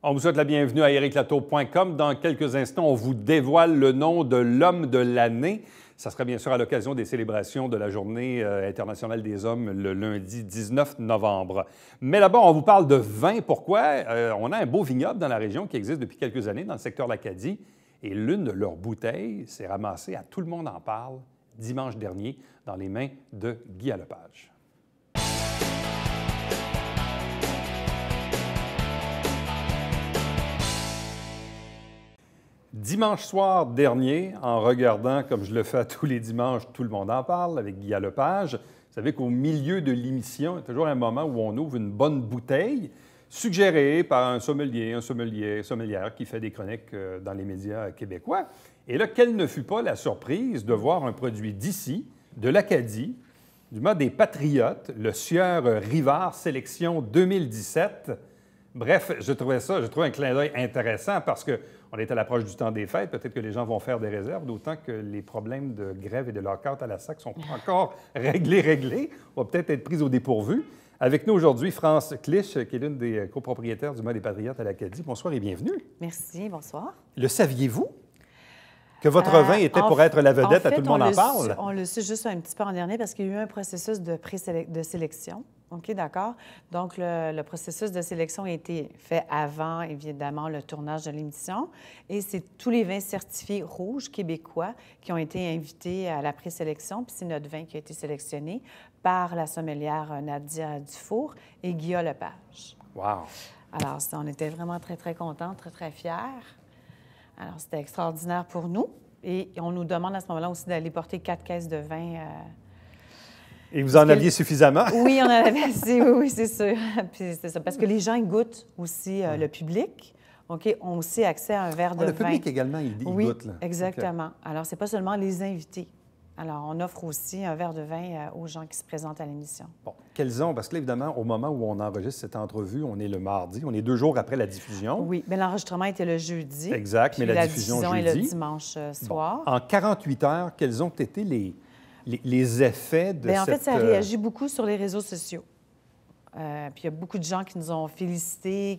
On vous souhaite la bienvenue à ericlatour.com. Dans quelques instants, on vous dévoile le nom de l'homme de l'année. Ça sera bien sûr à l'occasion des célébrations de la Journée internationale des hommes le lundi 19 novembre. Mais là-bas, on vous parle de vin. Pourquoi? On a un beau vignoble dans la région qui existe depuis quelques années dans le secteur de l'Acadie. Et l'une de leurs bouteilles s'est ramassée, à Tout le monde en parle, dimanche dernier, dans les mains de Guy Lepage. Dimanche soir dernier, en regardant, comme je le fais à tous les dimanches, Tout le monde en parle avec Guy Lepage, vous savez qu'au milieu de l'émission, il y a toujours un moment où on ouvre une bonne bouteille suggérée par un sommelière qui fait des chroniques dans les médias québécois. Et là, quelle ne fut pas la surprise de voir un produit d'ici, de l'Acadie, du mât des Patriotes, le Sieur Rivard Sélection 2017. Bref, je trouvais un clin d'œil intéressant parce qu'on est à l'approche du temps des fêtes. Peut-être que les gens vont faire des réserves, d'autant que les problèmes de grève et de lock-out à la SAC ne sont pas encore réglés. On va peut-être être pris au dépourvu. Avec nous aujourd'hui, France Clich, qui est l'une des copropriétaires du mât des Patriotes à l'Acadie. Bonsoir et bienvenue. Merci, bonsoir. Le saviez-vous que votre vin était pour être la vedette à Tout le monde en parle? On le sait juste un petit peu en dernier parce qu'il y a eu un processus de sélection. OK, d'accord. Donc, le processus de sélection a été fait avant, évidemment, le tournage de l'émission. Et c'est tous les vins certifiés rouges québécois qui ont été invités à la présélection. Puis c'est notre vin qui a été sélectionné par la sommelière Nadia Dufour et Guy Lepage. Wow! Alors, on était vraiment très, très contents, très, très fiers. Alors, c'était extraordinaire pour nous. Et on nous demande à ce moment-là aussi d'aller porter 4 caisses de vin. Et vous en aviez suffisamment? Oui, on en avait assez, oui, c'est sûr. Puis c'est ça, parce que les gens ils goûtent aussi, le public, OK, ont aussi accès à un verre de vin. Le public également, il goûte. Là. Exactement. Okay. Alors, c'est pas seulement les invités. Alors, on offre aussi un verre de vin aux gens qui se présentent à l'émission. Bon, quels ont, parce que là, évidemment, au moment où on enregistre cette entrevue, on est le mardi, on est 2 jours après la diffusion. Oui, bien l'enregistrement était le jeudi. Exact, mais la diffusion jeudi. est le dimanche soir. Bon. En 48 heures, quels ont été les effets de bien, en fait, ça a réagi beaucoup sur les réseaux sociaux. Puis il y a beaucoup de gens qui nous ont félicités,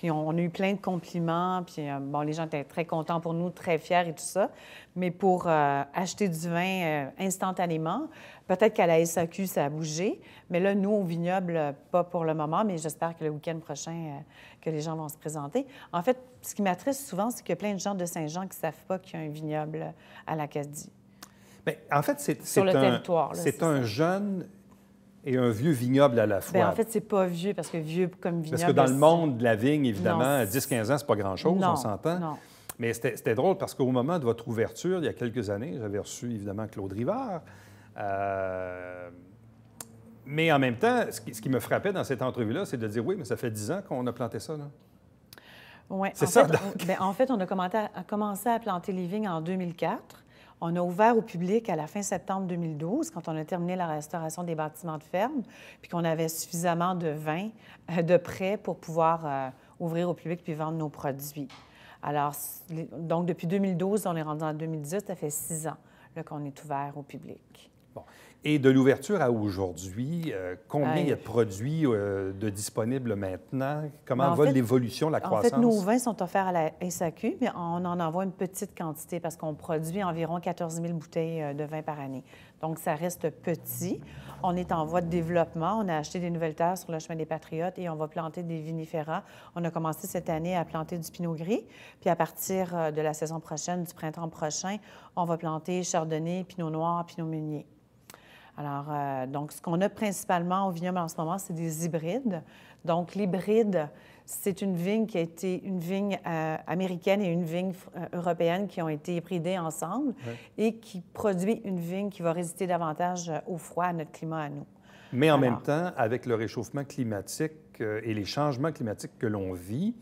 on a eu plein de compliments. Puis bon, les gens étaient très contents pour nous, très fiers et tout ça. Mais pour acheter du vin instantanément, peut-être qu'à la SAQ, ça a bougé. Mais là, nous, au vignoble, pas pour le moment, mais j'espère que le week-end prochain, que les gens vont se présenter. En fait, ce qui m'attriste souvent, c'est qu'il y a plein de gens de Saint-Jean qui ne savent pas qu'il y a un vignoble à l'Acadie. Bien, en fait, sur le territoire. C'est un jeune et un vieux vignoble à la fois. Bien, en fait, c'est pas vieux, parce que vieux comme vignoble... Parce que dans le monde de la vigne, évidemment, 10-15 ans, c'est pas grand-chose, on s'entend. Non. Mais c'était drôle parce qu'au moment de votre ouverture, il y a quelques années, j'avais reçu, évidemment, Claude Rivard. Mais en même temps, ce qui me frappait dans cette entrevue-là, c'est de dire, oui, mais ça fait 10 ans qu'on a planté ça, là. Oui. C'est ça, en fait, on a commencé à planter les vignes en 2004. On a ouvert au public à la fin septembre 2012, quand on a terminé la restauration des bâtiments de ferme, puis qu'on avait suffisamment de vin de prêt pour pouvoir ouvrir au public puis vendre nos produits. Alors, donc, depuis 2012, on est rendu en 2018, ça fait 6 ans qu'on est ouvert au public. Bon. Et de l'ouverture à aujourd'hui, combien il y a de produits de disponibles maintenant? Comment va l'évolution, la croissance? En fait, nos vins sont offerts à la SAQ, mais on en envoie une petite quantité parce qu'on produit environ 14 000 bouteilles de vin par année. Donc, ça reste petit. On est en voie de développement. On a acheté des nouvelles terres sur le chemin des Patriotes et on va planter des vinifera. On a commencé cette année à planter du pinot gris. Puis à partir de la saison prochaine, du printemps prochain, on va planter chardonnay, pinot noir, pinot meunier. Alors, donc, ce qu'on a principalement au vignoble en ce moment, c'est des hybrides. Donc, l'hybride, c'est une vigne qui a été une vigne américaine et une vigne européenne qui ont été hybridées ensemble et qui produit une vigne qui va résister davantage au froid, à notre climat à nous. Mais en même temps, avec le réchauffement climatique et les changements climatiques que l'on vit,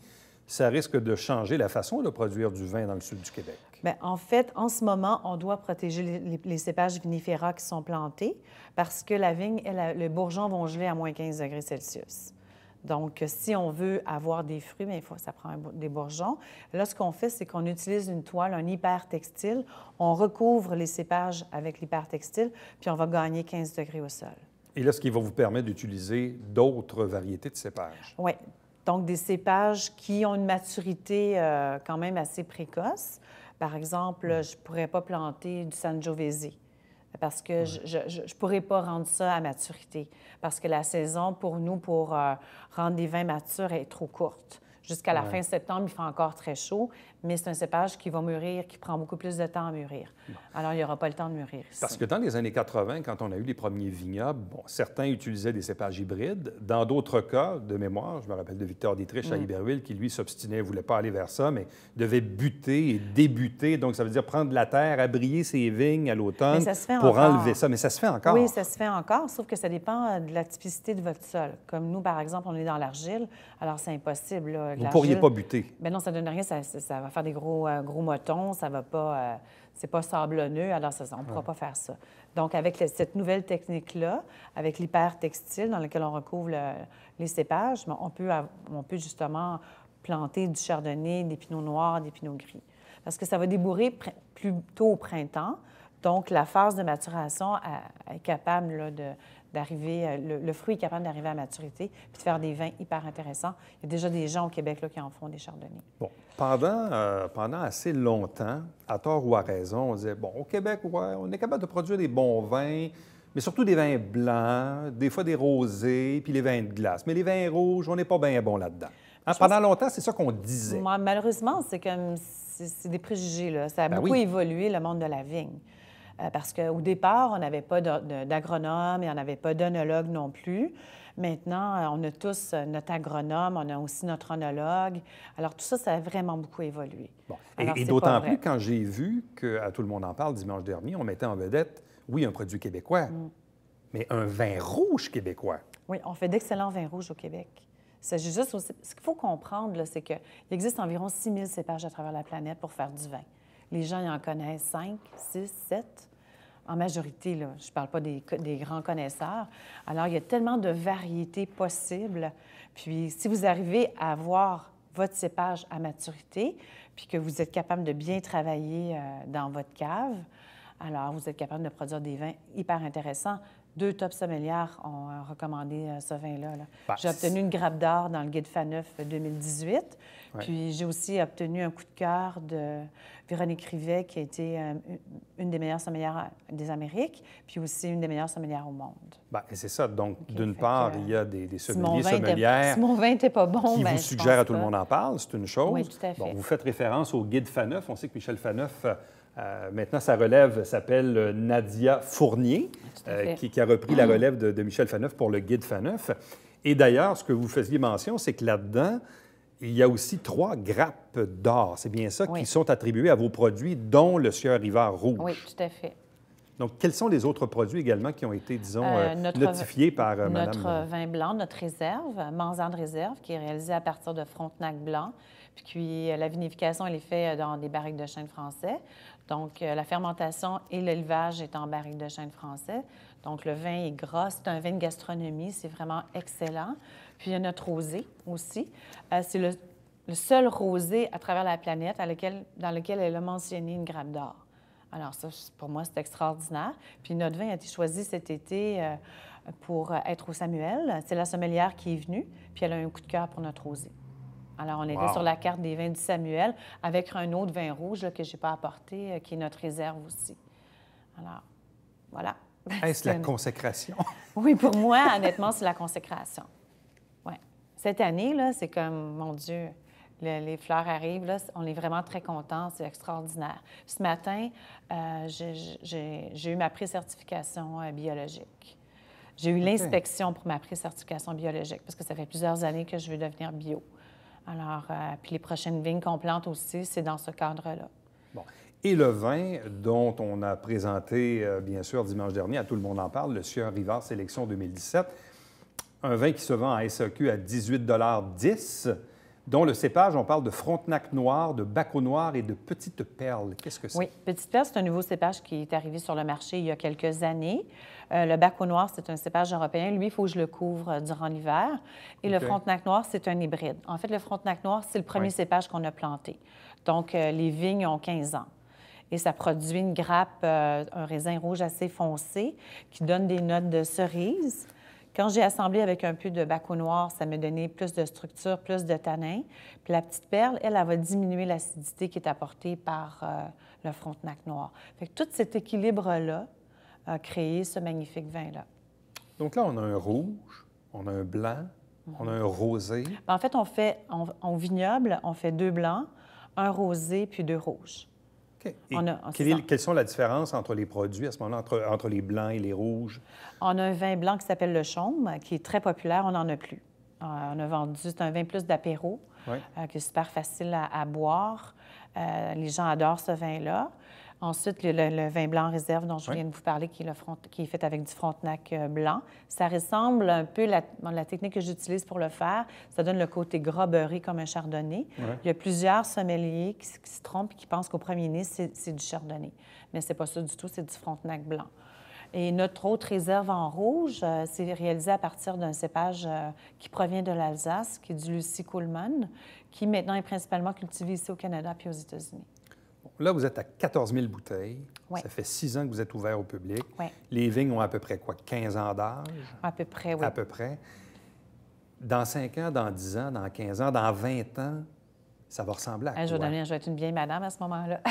ça risque de changer la façon de produire du vin dans le sud du Québec. Bien, en fait, en ce moment, on doit protéger les cépages vinifera qui sont plantés parce que la vigne, les bourgeons vont geler à moins 15 degrés Celsius. Donc, si on veut avoir des fruits, bien, ça prend des bourgeons. Là, ce qu'on fait, c'est qu'on utilise une toile, un hypertextile. On recouvre les cépages avec l'hypertextile, puis on va gagner 15 degrés au sol. Et là, ce qui va vous permettre d'utiliser d'autres variétés de cépages. Oui. Donc, des cépages qui ont une maturité quand même assez précoce. Par exemple, je ne pourrais pas planter du Sangiovese parce que je ne pourrais pas rendre ça à maturité. Parce que la saison, pour nous, pour rendre des vins matures, est trop courte. Jusqu'à la fin septembre, il fait encore très chaud, mais c'est un cépage qui va mûrir, qui prend beaucoup plus de temps à mûrir. Alors, il n'y aura pas le temps de mûrir ici. Parce que dans les années 80, quand on a eu les premiers vignobles, bon, certains utilisaient des cépages hybrides. Dans d'autres cas, de mémoire, je me rappelle de Victor Dietrich à Iberville, qui, lui, s'obstinait, ne voulait pas aller vers ça, mais devait buter et débuter. Donc, ça veut dire prendre de la terre, abrier ses vignes à l'automne pour enlever ça. Mais ça se fait encore. Oui, ça se fait encore, sauf que ça dépend de la typicité de votre sol. Comme nous, par exemple, on est dans l'argile, alors c'est impossible. Là, vous ne pourriez pas buter. Bien non, ça ne donne rien. Ça va faire des gros motons. Ça va pas... c'est pas sablonneux, alors on ne pourra pas faire ça. Donc, avec cette nouvelle technique-là, avec l'hypertextile dans lequel on recouvre les cépages, on peut justement planter du chardonnay, des pinots noirs, des pinots gris. Parce que ça va débourrer plutôt au printemps. Donc, la phase de maturation est capable là, d'arriver, le fruit est capable d'arriver à maturité puis de faire des vins hyper intéressants. Il y a déjà des gens au Québec là, qui en font des chardonnays. Bon, pendant assez longtemps, à tort ou à raison, on disait, bon, au Québec, ouais, on est capable de produire des bons vins, mais surtout des vins blancs, des fois des rosés, puis les vins de glace. Mais les vins rouges, on n'est pas bien bon là-dedans. Hein, pendant longtemps, c'est ça qu'on disait. Moi, malheureusement, c'est des préjugés. Là. Ça a beaucoup évolué, le monde de la vigne. Parce qu'au départ, on n'avait pas d'agronome et on n'avait pas d'œnologue non plus. Maintenant, on a tous notre agronome, on a aussi notre œnologue. Alors, tout ça, ça a vraiment beaucoup évolué. Bon. Et d'autant plus quand j'ai vu qu'à Tout le monde en parle dimanche dernier, on mettait en vedette, oui, un produit québécois, mais un vin rouge québécois. Oui, on fait d'excellents vins rouges au Québec. C'est juste aussi... Ce qu'il faut comprendre, c'est qu'il existe environ 6 000 cépages à travers la planète pour faire du vin. Les gens, ils en connaissent 5, 6, 7. En majorité, là, je ne parle pas des grands connaisseurs. Alors, il y a tellement de variétés possibles. Puis, si vous arrivez à avoir votre cépage à maturité, puis que vous êtes capable de bien travailler dans votre cave, alors vous êtes capable de produire des vins hyper intéressants. 2 top sommelières ont recommandé ce vin-là. J'ai obtenu une grappe d'or dans le Guide Faneuf 2018. Puis j'ai aussi obtenu un coup de cœur de Véronique Rivet, qui a été une des meilleures sommelières des Amériques, puis aussi une des meilleures sommelières au monde. Bien, et c'est ça. Donc, d'une part, il y a des sommeliers, sommelières... Si mon vin n'était pas bon, qui vous suggèrent à Tout le monde en parle, c'est une chose. Oui, tout à fait. Bon, vous faites référence au Guide Faneuf. On sait que Michel Faneuf... maintenant, sa relève s'appelle Nadia Fournier, qui a repris la relève de Michel Faneuf pour le Guide Faneuf. Et d'ailleurs, ce que vous faisiez mention, c'est que là-dedans, il y a aussi 3 grappes d'or. C'est bien ça qui sont attribuées à vos produits, dont le Sieur Rivard rouge. Oui, tout à fait. Donc, quels sont les autres produits également qui ont été, disons, notifiés par Mme... Notre vin blanc, notre réserve, Manzan de réserve, qui est réalisé à partir de Frontenac blanc. Puis la vinification, elle est faite dans des barriques de chêne français. Donc, la fermentation et l'élevage est en barriques de chêne français. Donc, le vin est gras. C'est un vin de gastronomie. C'est vraiment excellent. Puis, il y a notre rosé aussi. C'est le seul rosé à travers la planète dans lequel elle a mentionné une grappe d'or. Alors, ça, pour moi, c'est extraordinaire. Puis, notre vin a été choisi cet été pour être au Samuel. C'est la sommelière qui est venue, puis elle a un coup de cœur pour notre rosé. Alors, on était sur la carte des vins du Samuel avec un autre vin rouge là, que je n'ai pas apporté, qui est notre réserve aussi. Alors, voilà. Est-ce la consécration? Oui, pour moi, honnêtement, c'est la consécration. Oui. Cette année, là, c'est comme, mon Dieu, les fleurs arrivent, là, on est vraiment très contents, c'est extraordinaire. Ce matin, j'ai eu ma pré-certification biologique. J'ai eu l'inspection pour ma pré-certification biologique parce que ça fait plusieurs années que je veux devenir bio. Alors, puis les prochaines vignes qu'on plante aussi, c'est dans ce cadre-là. Bon. Et le vin dont on a présenté, bien sûr, dimanche dernier, à Tout le monde en parle, le Sieur Rivard Sélection 2017, un vin qui se vend à SAQ à 18,10 $, dont le cépage, on parle de Frontenac noir, de Baco noir et de Petite Perle. Qu'est-ce que c'est? Oui, Petite Perle, c'est un nouveau cépage qui est arrivé sur le marché il y a quelques années. Le Baco noir, c'est un cépage européen. Lui, il faut que je le couvre durant l'hiver. Et le Frontenac noir, c'est un hybride. En fait, le Frontenac noir, c'est le premier cépage qu'on a planté. Donc, les vignes ont 15 ans. Et ça produit une grappe, un raisin rouge assez foncé qui donne des notes de cerise. Quand j'ai assemblé avec un peu de Baco noir, ça m'a donné plus de structure, plus de tanin. Puis la petite perle, elle va diminuer l'acidité qui est apportée par le Frontenac noir. Fait que tout cet équilibre-là a créé ce magnifique vin-là. Donc là, on a un rouge, on a un blanc, on a un rosé. En fait, on vignoble, on fait 2 blancs, un rosé puis 2 rouges. OK. Quelles sont la différence entre les produits à ce moment-là, entre les blancs et les rouges? On a un vin blanc qui s'appelle le Chaume, qui est très populaire. On n'en a plus. On a vendu, c'est un vin plus d'apéro, qui est super facile à boire. Les gens adorent ce vin-là. Ensuite, le vin blanc réserve dont je viens de vous parler, qui est fait avec du Frontenac blanc. Ça ressemble un peu la technique que j'utilise pour le faire. Ça donne le côté gras beurré comme un chardonnay. Il y a plusieurs sommeliers qui se trompent et qui pensent qu'au premier nez, c'est du chardonnay. Mais c'est pas ça du tout, c'est du Frontenac blanc. Et notre autre réserve en rouge, c'est réalisé à partir d'un cépage qui provient de l'Alsace, qui est du Lucie Coleman, qui maintenant est principalement cultivé ici au Canada puis aux États-Unis. Là, vous êtes à 14 000 bouteilles. Oui. Ça fait 6 ans que vous êtes ouvert au public. Oui. Les vignes ont à peu près quoi? 15 ans d'âge? À peu près, oui. À peu près. Dans 5 ans, dans 10 ans, dans 15 ans, dans 20 ans, ça va ressembler à quoi? Je vais être une vieille madame à ce moment-là.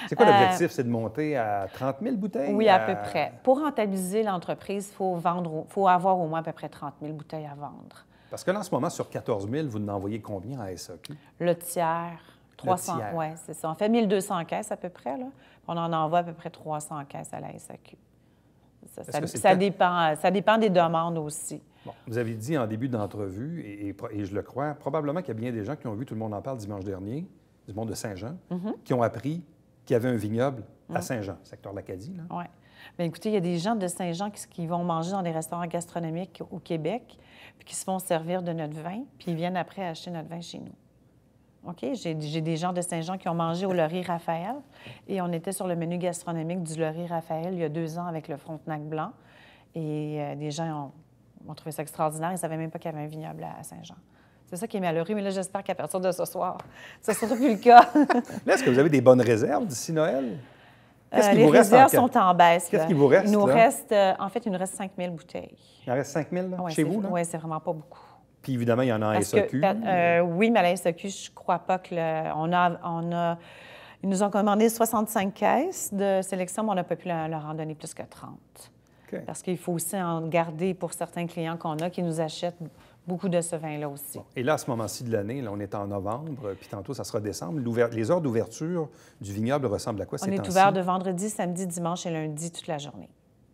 C'est quoi l'objectif? C'est de monter à 30 000 bouteilles? Oui, à peu près. Pour rentabiliser l'entreprise, il faut avoir au moins à peu près 30 000 bouteilles à vendre. Parce que là, en ce moment, sur 14 000, vous en envoyez combien à SAQ? Le tiers. 300, oui, c'est ça. On fait 1200 caisses à peu près, là. On en envoie à peu près 300 caisses à la SAQ. Ça dépend des demandes aussi. Bon, vous avez dit en début d'entrevue, et je le crois, probablement qu'il y a bien des gens qui ont vu, tout le monde en parle dimanche dernier, du monde de Saint-Jean, qui ont appris qu'il y avait un vignoble à Saint-Jean, secteur l'Acadie. Oui. Bien, écoutez, il y a des gens de Saint-Jean qui vont manger dans des restaurants gastronomiques au Québec, puis qui se font servir de notre vin, puis ils viennent après acheter notre vin chez nous. OK? J'ai des gens de Saint-Jean qui ont mangé au Laurier Raphaël et on était sur le menu gastronomique du Laurier Raphaël il y a 2 ans avec le Frontenac blanc. Et des gens ont trouvé ça extraordinaire. Ils ne savaient même pas qu'il y avait un vignoble à Saint-Jean. C'est ça qui est malheureux, mais là, j'espère qu'à partir de ce soir, ça ne sera plus le cas. Là, est-ce que vous avez des bonnes réserves d'ici Noël? Les réserves sont en baisse. Qu'est-ce qu'il vous reste? Il nous reste, en fait, il nous reste 5 000 bouteilles. Il en reste 5 000 chez vous? Oui, c'est vraiment pas beaucoup. Puis évidemment, il y en a en SAQ. Oui, mais à la SAQ, je ne crois pas que ils nous ont commandé 65 caisses de sélection, mais on n'a pas pu leur en donner plus que 30. Okay. Parce qu'il faut aussi en garder pour certains clients qu'on a qui nous achètent beaucoup de ce vin-là aussi. Bon. Et là, à ce moment-ci de l'année, on est en novembre, puis tantôt, ça sera décembre. Les heures d'ouverture du vignoble ressemblent à quoi? On est ouvert de vendredi, samedi, dimanche et lundi toute la journée.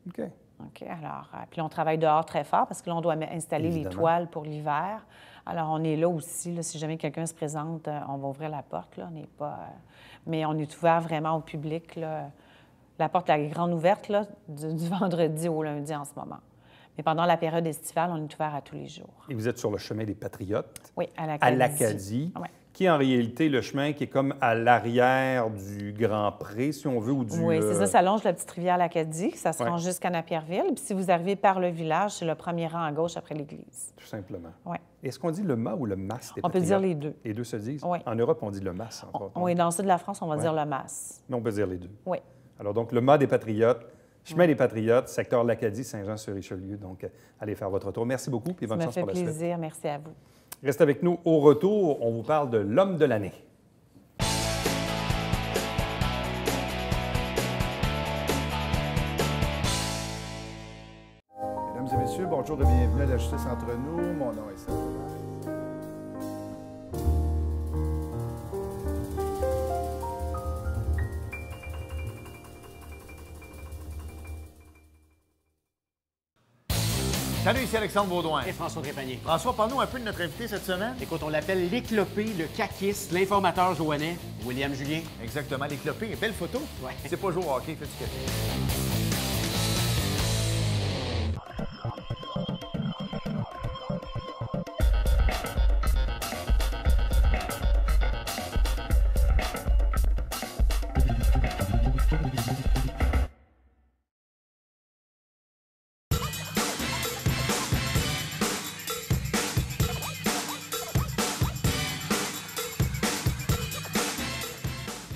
OK. OK. Alors, puis on travaille dehors très fort parce que là, on doit installer les toiles pour l'hiver. Alors, on est là aussi. Là, si jamais quelqu'un se présente, on va ouvrir la porte. Là. On n'est pas... Mais on est ouvert vraiment au public. Là. La porte est grande ouverte là, du vendredi au lundi en ce moment. Mais pendant la période estivale, on est ouvert à tous les jours. Et vous êtes sur le chemin des Patriotes? Oui, à l'Acadie. Oui. Qui est en réalité le chemin qui est comme à l'arrière du Grand Pré, si on veut, ou du... Oui, c'est ça. Ça longe la petite rivière l'Acadie. Ça se rend jusqu'à Napierville. Puis si vous arrivez par le village, c'est le premier rang à gauche après l'église. Tout simplement. Oui. Est-ce qu'on dit le mât ou le mas des Patriotes? On peut dire les deux. Les deux se disent? Oui. En Europe, on dit le mas, entre autres. Oui, dans le sud de la France, on va dire le mas. Mais on peut dire les deux. Oui. Alors, donc, le mât des Patriotes, chemin des Patriotes, secteur l'Acadie, Saint-Jean-sur-Richelieu. Donc, allez faire votre tour. Merci beaucoup, puis bonne chance pour la suite. Ça me fait plaisir. Merci à vous. Restez avec nous. Au retour, on vous parle de l'homme de l'année. Mesdames et messieurs, bonjour et bienvenue à la Justice entre nous. Mon nom est Serge. Salut, ici Alexandre Baudouin. Et François Trépanier. François, parle-nous un peu de notre invité cette semaine. Écoute, on l'appelle l'éclopé, le caquiste, l'informateur joannais, William Julien. Exactement, l'éclopé. Belle photo. Ouais. C'est pas jouer au hockey, fais du café.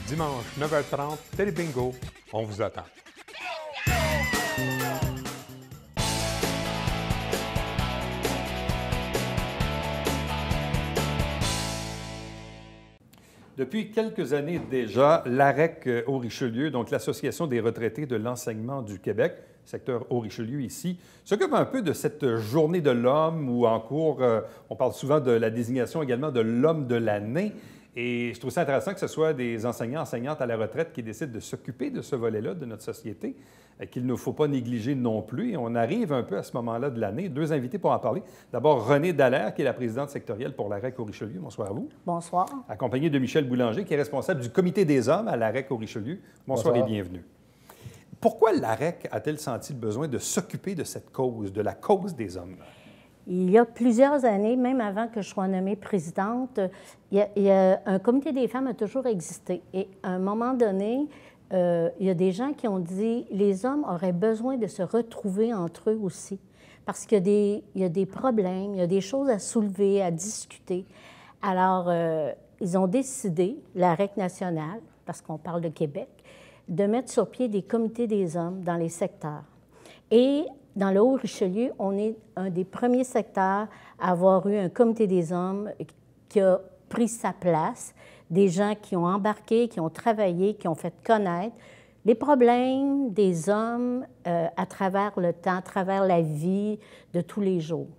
Dimanche, 9h30, Télé Bingo. On vous attend. Depuis quelques années déjà, l'AREC Haut-Richelieu, donc l'Association des retraités de l'enseignement du Québec, secteur Haut-Richelieu ici, s'occupe un peu de cette journée de l'homme où en cours, on parle souvent de la désignation également de l'homme de l'année. Et je trouve ça intéressant que ce soit des enseignants, enseignantes à la retraite qui décident de s'occuper de ce volet-là de notre société, qu'il ne faut pas négliger non plus. Et on arrive un peu à ce moment-là de l'année. Deux invités pour en parler. D'abord, Renée Dallaire, qui est la présidente sectorielle pour l'AREC Haut-Richelieu. Bonsoir à vous. Bonsoir. Accompagnée de Michel Boulanger, qui est responsable du comité des hommes à l'AREC Haut-Richelieu. Bonsoir et bienvenue. Pourquoi l'AREC a-t-elle senti le besoin de s'occuper de cette cause, de la cause des hommes? Il y a plusieurs années, même avant que je sois nommée présidente, un comité des femmes a toujours existé. Et à un moment donné, il y a des gens qui ont dit que les hommes auraient besoin de se retrouver entre eux aussi. Parce qu'il y a des problèmes, il y a des choses à soulever, à discuter. Alors, ils ont décidé, l'AREC nationale, parce qu'on parle de Québec, de mettre sur pied des comités des hommes dans les secteurs. Et dans le Haut-Richelieu, on est un des premiers secteurs à avoir eu un comité des hommes qui a pris sa place, des gens qui ont embarqué, qui ont travaillé, qui ont fait connaître les problèmes des hommes à travers le temps, à travers la vie de tous les jours.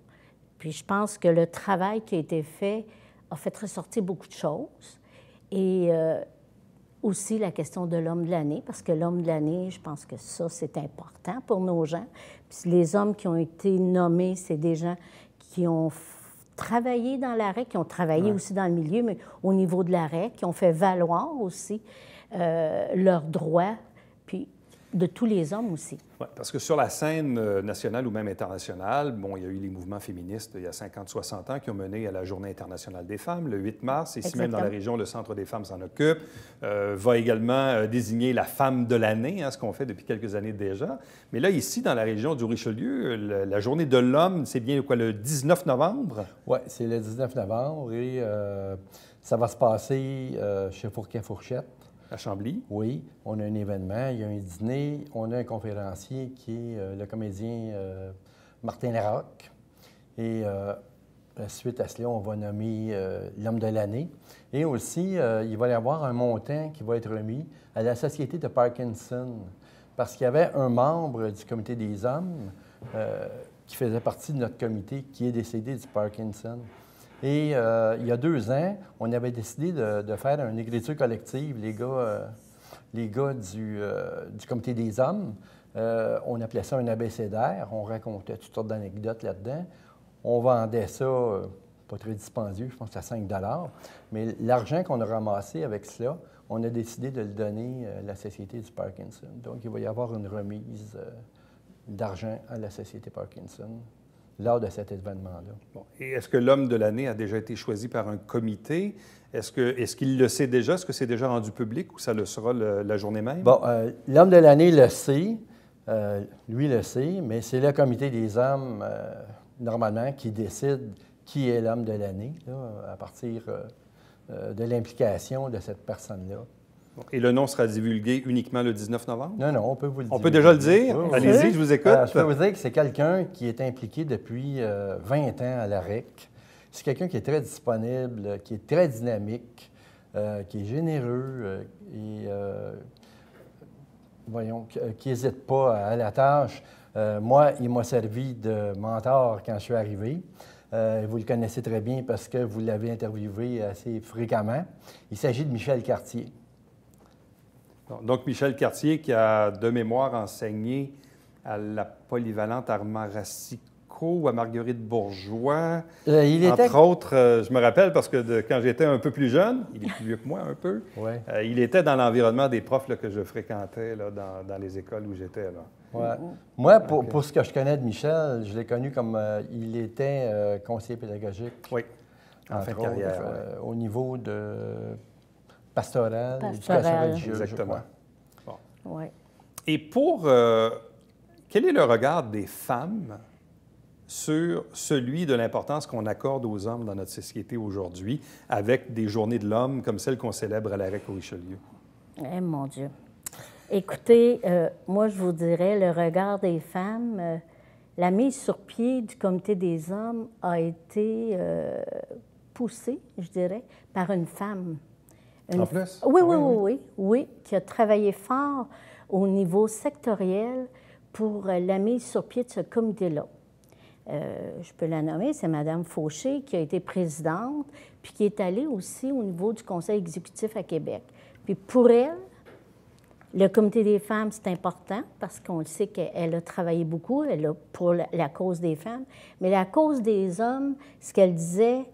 Puis je pense que le travail qui a été fait a fait ressortir beaucoup de choses. Et aussi la question de l'homme de l'année, parce que l'homme de l'année, je pense que ça, c'est important pour nos gens. Puis les hommes qui ont été nommés, c'est des gens qui ont travaillé dans l'AREC, qui ont travaillé aussi dans le milieu, mais au niveau de l'AREC, qui ont fait valoir aussi leurs droits, puis de tous les hommes aussi. Oui, parce que sur la scène nationale ou même internationale, bon, il y a eu les mouvements féministes il y a 50-60 ans qui ont mené à la Journée internationale des femmes, le 8 mars. Ici même dans la région, le Centre des femmes s'en occupe, va également désigner la femme de l'année, hein, ce qu'on fait depuis quelques années déjà. Mais là, ici, dans la région du Richelieu, la Journée de l'homme, c'est bien quoi, le 19 novembre? Oui, c'est le 19 novembre et ça va se passer chez Fourquet-Fourchette. À Chambly? Oui. On a un événement, il y a un dîner, on a un conférencier qui est le comédien Martin Larocque. Et suite à cela, on va nommer l'homme de l'année. Et aussi, il va y avoir un montant qui va être remis à la Société de Parkinson. Parce qu'il y avait un membre du comité des hommes qui faisait partie de notre comité qui est décédé du Parkinson. Et il y a 2 ans, on avait décidé de faire une écriture collective, les gars du comité des hommes. On appelait ça un abécédaire. On racontait toutes sortes d'anecdotes là-dedans. On vendait ça, pas très dispendieux, je pense que c'était 5 $. Mais l'argent qu'on a ramassé avec cela, on a décidé de le donner à la Société du Parkinson. Donc, il va y avoir une remise d'argent à la Société Parkinson lors de cet événement-là. Bon. Et est-ce que l'homme de l'année a déjà été choisi par un comité? Est-ce qu'il le sait déjà? Est-ce que c'est déjà rendu public ou ça le sera la journée même? Bon, l'homme de l'année le sait. Lui le sait, mais c'est le comité des hommes, normalement, qui décide qui est l'homme de l'année, à partir de l'implication de cette personne-là. Et le nom sera divulgué uniquement le 19 novembre? Non, non, on peut vous le dire. On peut déjà le dire? Oui, allez-y, je vous écoute. Je peux vous dire que c'est quelqu'un qui est impliqué depuis 20 ans à l'AREC. C'est quelqu'un qui est très disponible, qui est très dynamique, qui est généreux et, qui n'hésite pas à la tâche. Moi, il m'a servi de mentor quand je suis arrivé. Vous le connaissez très bien parce que vous l'avez interviewé assez fréquemment. Il s'agit de Michel Cartier. Donc, Michel Cartier, qui a de mémoire enseigné à la polyvalente Armand Racicot ou à Marguerite Bourgeois. Entre autres, je me rappelle parce que quand j'étais un peu plus jeune, il est plus vieux que moi un peu, il était dans l'environnement des profs là, que je fréquentais là, dans les écoles où j'étais. Ouais. Moi, pour ce que je connais de Michel, je l'ai connu comme il était conseiller pédagogique. Oui, en fin de carrière. Au niveau de pastoral, éducation religieuse. Exactement. Bon. Ouais. Et quel est le regard des femmes sur celui de l'importance qu'on accorde aux hommes dans notre société aujourd'hui, avec des journées de l'homme comme celle qu'on célèbre à l'AREC au Richelieu? Eh mon Dieu! Écoutez, moi, je vous dirais, le regard des femmes, la mise sur pied du comité des hommes a été poussée, je dirais, par une femme. En plus? Oui, Ah oui, oui, oui, oui, qui a travaillé fort au niveau sectoriel pour la mise sur pied de ce comité-là. Je peux la nommer, c'est Mme Fauché, qui a été présidente, puis qui est allée aussi au niveau du Conseil exécutif à Québec. Puis pour elle, le comité des femmes, c'est important parce qu'on le sait qu'elle a travaillé beaucoup pour la cause des femmes. Mais la cause des hommes, ce qu'elle disait,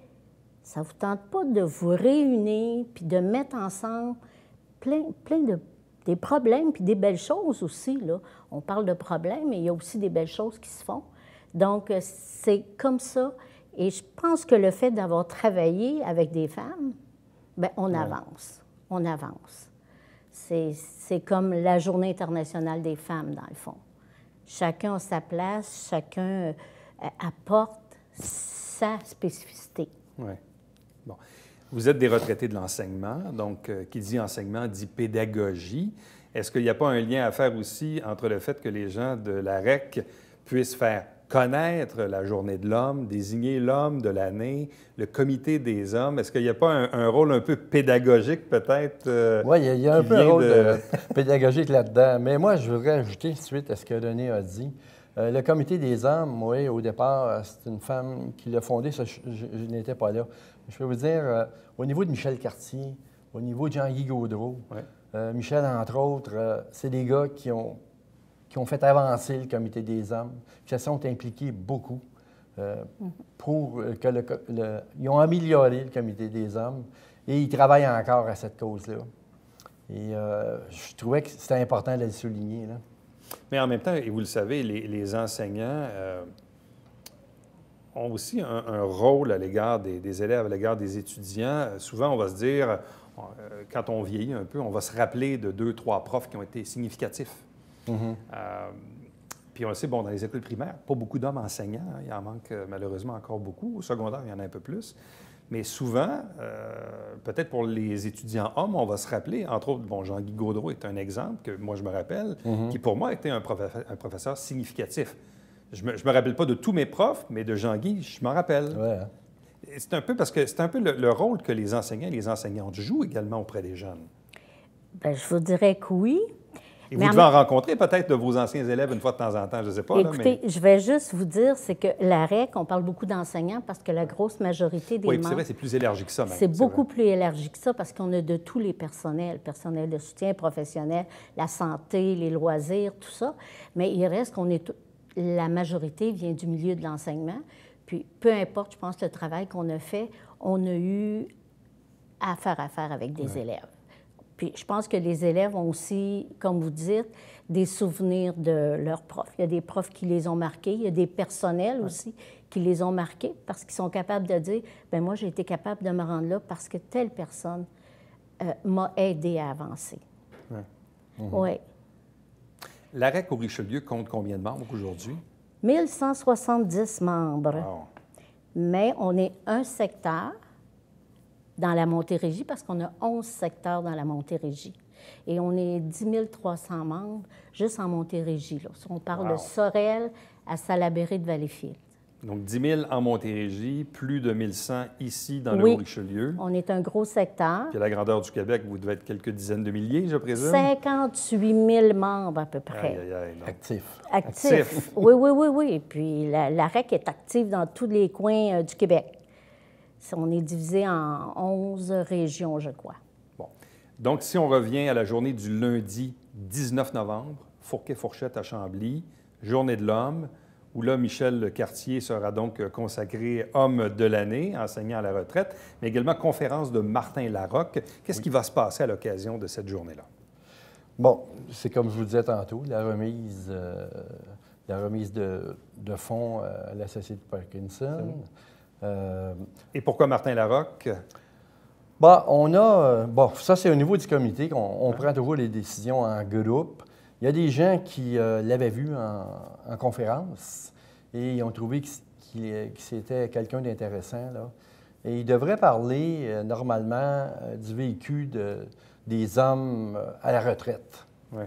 ça ne vous tente pas de vous réunir puis de mettre ensemble plein des problèmes puis des belles choses aussi, là. On parle de problèmes, mais il y a aussi des belles choses qui se font. Donc, c'est comme ça. Et je pense que le fait d'avoir travaillé avec des femmes, bien, on avance. On avance. C'est comme la Journée internationale des femmes, dans le fond. Chacun a sa place, chacun apporte sa spécificité. Oui. Bon. Vous êtes des retraités de l'enseignement, donc qui dit enseignement dit pédagogie. Est-ce qu'il n'y a pas un lien à faire aussi entre le fait que les gens de la REC puissent faire connaître la Journée de l'homme, désigner l'homme de l'année, le comité des hommes? Est-ce qu'il n'y a pas un rôle un peu pédagogique peut-être? Oui, il y a un peu un rôle pédagogique là-dedans. Mais moi, je voudrais ajouter suite à ce que René a dit. Le comité des hommes, oui, au départ, c'est une femme qui l'a fondé. Ça, je n'étais pas là. Je peux vous dire, au niveau de Michel Cartier, au niveau de Jean-Guy Gaudreault, Michel, entre autres, c'est des gars qui ont fait avancer le comité des hommes, qui se sont impliqués beaucoup pour que ils ont amélioré le comité des hommes et ils travaillent encore à cette cause-là. Et je trouvais que c'était important de le souligner, là. Mais en même temps, et vous le savez, les enseignants ont aussi un rôle à l'égard des élèves, à l'égard des étudiants. Souvent, on va se dire, quand on vieillit un peu, on va se rappeler de 2, 3 profs qui ont été significatifs. Puis on le sait, bon, dans les écoles primaires, pas beaucoup d'hommes enseignants. Hein, il en manque malheureusement encore beaucoup. Au secondaire, il y en a un peu plus. Mais souvent, peut-être pour les étudiants hommes, on va se rappeler, entre autres, bon, Jean-Guy Gaudreault est un exemple que moi je me rappelle, qui pour moi était un professeur significatif. Je me rappelle pas de tous mes profs, mais de Jean-Guy, je m'en rappelle. Ouais. C'est un peu parce que c'est un peu le rôle que les enseignants et les enseignantes jouent également auprès des jeunes. Bien, je vous dirais que oui. Et vous devez en rencontrer peut-être de vos anciens élèves une fois de temps en temps, je ne sais pas. Écoutez, là, mais... je vais juste vous dire, c'est que la REC, on parle beaucoup d'enseignants parce que la grosse majorité des oui, membres... c'est vrai, c'est plus élargi que ça même. C'est beaucoup plus élargi que ça parce qu'on a de tous les personnels, personnel de soutien, professionnel, la santé, les loisirs, tout ça. Mais il reste qu'on est... La majorité vient du milieu de l'enseignement. Puis, peu importe, je pense, le travail qu'on a fait, on a eu à faire avec des élèves. Puis je pense que les élèves ont aussi, comme vous dites, des souvenirs de leurs profs. Il y a des profs qui les ont marqués, il y a des personnels aussi qui les ont marqués parce qu'ils sont capables de dire, bien moi, j'ai été capable de me rendre là parce que telle personne m'a aidé à avancer. Oui. La REC au Richelieu compte combien de membres aujourd'hui? 1170 membres. Wow. Mais on est un secteur dans la Montérégie, parce qu'on a 11 secteurs dans la Montérégie. Et on est 10 300 membres juste en Montérégie. Là. On parle de Sorel à Salaberry de Valleyfield. Donc 10 000 en Montérégie, plus de 1100 ici dans le Haut-Richelieu. On est un gros secteur. Puis à la grandeur du Québec, vous devez être quelques dizaines de milliers, je présume? 58 000 membres à peu près. Aïe, aïe, aïe, Actifs. Actifs. Oui. Et puis la REC est active dans tous les coins du Québec. On est divisé en 11 régions, je crois. Bon. Donc, si on revient à la journée du lundi 19 novembre, Fourquet-Fourchette à Chambly, Journée de l'homme, où là, Michel Cartier sera donc consacré homme de l'année, enseignant à la retraite, mais également conférence de Martin Larocque. Qu'est-ce qui va se passer à l'occasion de cette journée-là? Bon, c'est comme je vous disais tantôt, la remise de fonds à la Société Parkinson. Et pourquoi Martin Larocque? Ça, c'est au niveau du comité qu'on prend toujours les décisions en groupe. Il y a des gens qui l'avaient vu en conférence et ils ont trouvé que c'était quelqu'un d'intéressant, là. Et il devrait parler, normalement, du vécu des hommes à la retraite. Oui.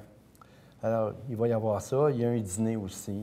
Alors, il va y avoir ça. Il y a un dîner aussi.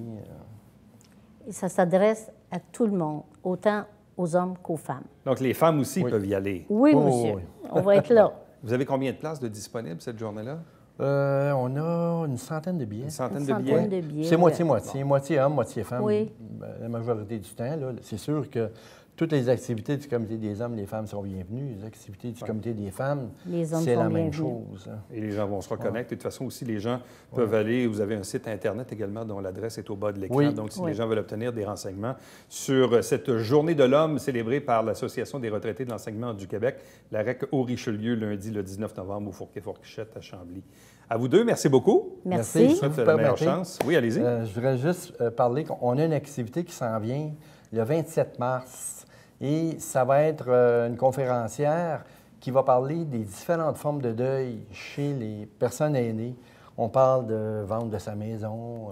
Et ça s'adresse à tout le monde, autant aux hommes qu'aux femmes. Donc, les femmes aussi peuvent y aller. Oui, monsieur. On va être là. Vous avez combien de places de disponibles cette journée-là? On a une centaine de billets. Une centaine Une de billets? centaine de billets. C'est moitié-moitié. Moitié homme, moitié femme. Oui. La majorité du temps. Là, c'est sûr que toutes les activités du comité des hommes, les femmes sont bienvenues. Les activités du comité des femmes, Les hommes c'est sont la même bienvenus. chose. Hein. Et les gens vont se reconnaître. Et de toute façon, aussi, les gens peuvent aller... Vous avez un site Internet également dont l'adresse est au bas de l'écran. Oui. Donc, si Oui. les gens veulent obtenir des renseignements sur cette Journée de l'homme célébrée par l'Association des retraités de l'enseignement du Québec, la REC au Richelieu, lundi le 19 novembre au Fourquet-Fourquechette à Chambly. À vous deux, merci beaucoup. Merci. Si Je vous vous souhaite la meilleure permettez, chance. Oui, allez-y. Je voudrais juste parler qu'on a une activité qui s'en vient le 27 mars. Et ça va être une conférencière qui va parler des différentes formes de deuil chez les personnes aînées. On parle de vente de sa maison,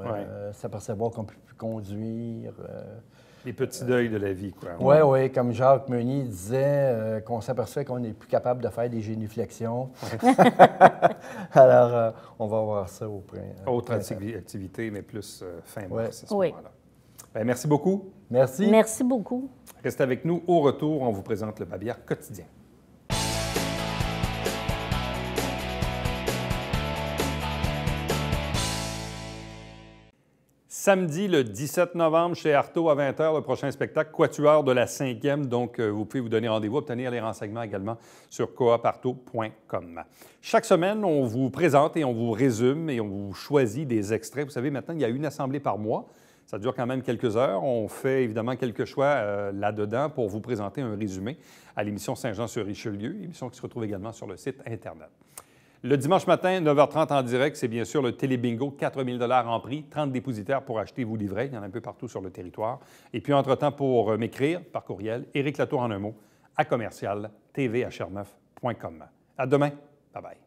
s'apercevoir qu'on ne peut plus conduire. Les petits deuils de la vie, quoi. Oui, comme Jacques Meunier disait, qu'on s'aperçoit qu'on n'est plus capable de faire des génuflexions. Alors, on va voir ça au printemps. Autre activité, mais plus fin mars à ce Oui. moment-là. Bien, merci beaucoup. Merci. Merci beaucoup. Restez avec nous. Au retour, on vous présente le Babillard quotidien. Samedi, le 17 novembre, chez Artaud, à 20h, le prochain spectacle, Quatuor de la 5e. Donc, vous pouvez vous donner rendez-vous, obtenir les renseignements également sur coopartaud.com. Chaque semaine, on vous présente et on vous résume et on vous choisit des extraits. Vous savez, maintenant, il y a une assemblée par mois. Ça dure quand même quelques heures. On fait évidemment quelques choix là-dedans pour vous présenter un résumé à l'émission Saint-Jean-sur-Richelieu, émission qui se retrouve également sur le site Internet. Le dimanche matin, 9h30 en direct, c'est bien sûr le Télébingo, 4 000 $ en prix, 30 dépositaires pour acheter vos livrets. Il y en a un peu partout sur le territoire. Et puis, entre-temps, pour m'écrire par courriel, Éric Latour en un mot, à commercial tvhr9.com. À demain. Bye-bye.